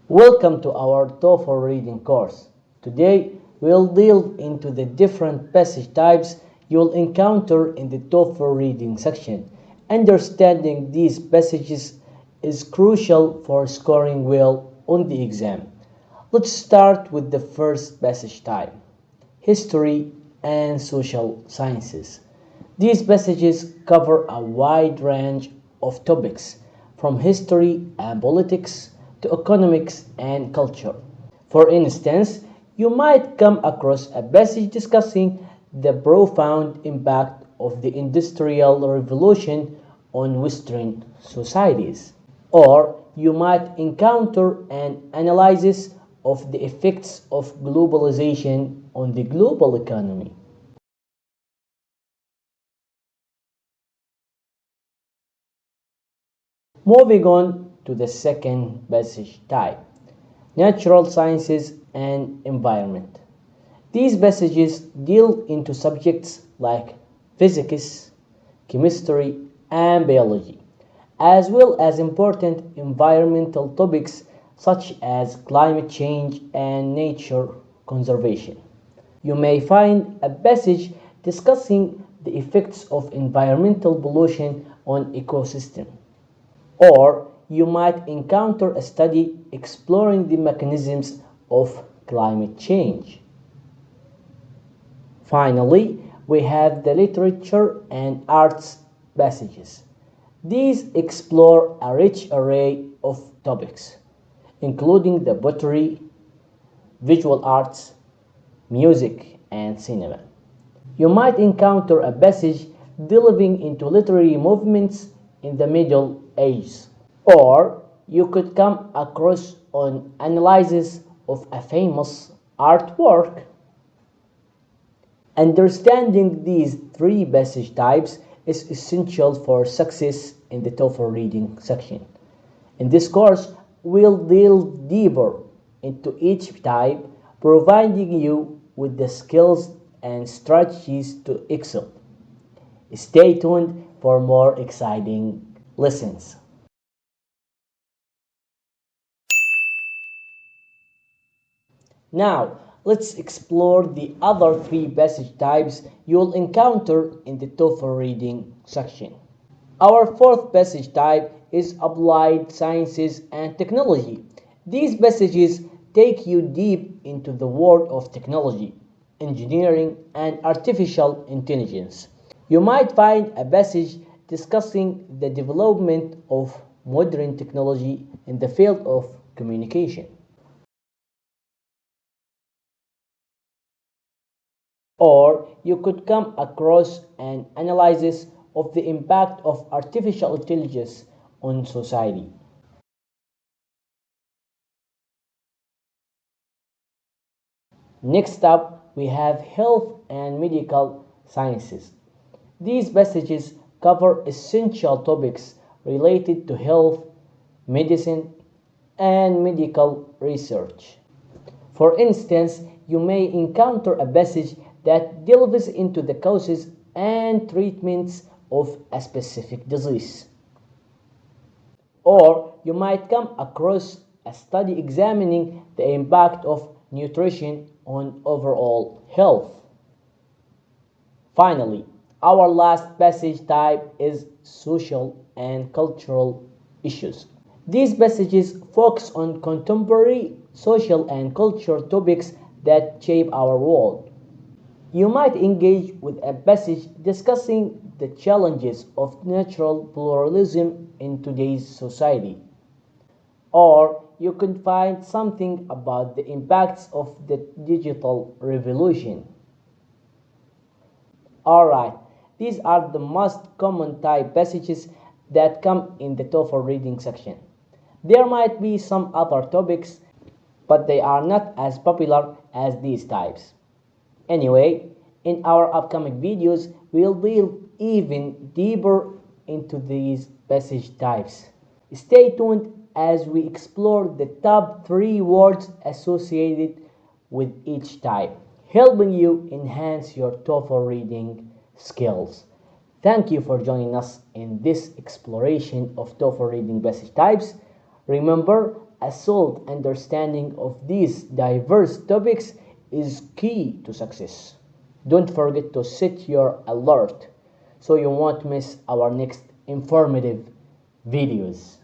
Welcome to our TOEFL reading course. Today we'll delve into the different passage types you'll encounter in the TOEFL reading section. Understanding these passages is crucial for scoring well on the exam. Let's start with the first passage type, history and social sciences. These passages cover a wide range of topics, from history and politics to economics and culture. For instance, you might come across a passage discussing the profound impact of the Industrial Revolution on Western societies. Or you might encounter an analysis of the effects of globalization on the global economy. Moving on to the second passage type, natural sciences and environment. These passages deal into subjects like physics, chemistry, and biology, as well as important environmental topics such as climate change and nature conservation. You may find a passage discussing the effects of environmental pollution on ecosystems. Or you might encounter a study exploring the mechanisms of climate change. Finally, we have the literature and arts passages. These explore a rich array of topics, including the pottery, visual arts, music, and cinema. You might encounter a passage delving into literary movements in the Middle Ages, or you could come across an analysis of a famous artwork. Understanding these three passage types is essential for success in the TOEFL reading section. In this course, we'll delve deeper into each type, providing you with the skills and strategies to excel. Stay tuned for more exciting lessons. Now, let's explore the other three passage types you'll encounter in the TOEFL reading section. Our fourth passage type is applied sciences and technology. These passages take you deep into the world of technology, engineering, and artificial intelligence. You might find a passage discussing the development of modern technology in the field of communication. Or you could come across an analysis of the impact of artificial intelligence on society. Next up, we have health and medical sciences. These passages cover essential topics related to health, medicine, and medical research. For instance, you may encounter a passage that delves into the causes and treatments of a specific disease. Or you might come across a study examining the impact of nutrition on overall health. Finally, our last passage type is social and cultural issues. These passages focus on contemporary social and cultural topics that shape our world. You might engage with a passage discussing the challenges of natural pluralism in today's society. Or you could find something about the impacts of the digital revolution. Alright, these are the most common type passages that come in the TOEFL reading section. There might be some other topics, but they are not as popular as these types. Anyway, in our upcoming videos, we'll delve even deeper into these passage types. Stay tuned as we explore the top 3 words associated with each type, helping you enhance your TOEFL reading skills. Thank you for joining us in this exploration of TOEFL reading passage types. Remember, A solid understanding of these diverse topics is key to success. Don't forget to set your alert so you won't miss our next informative videos.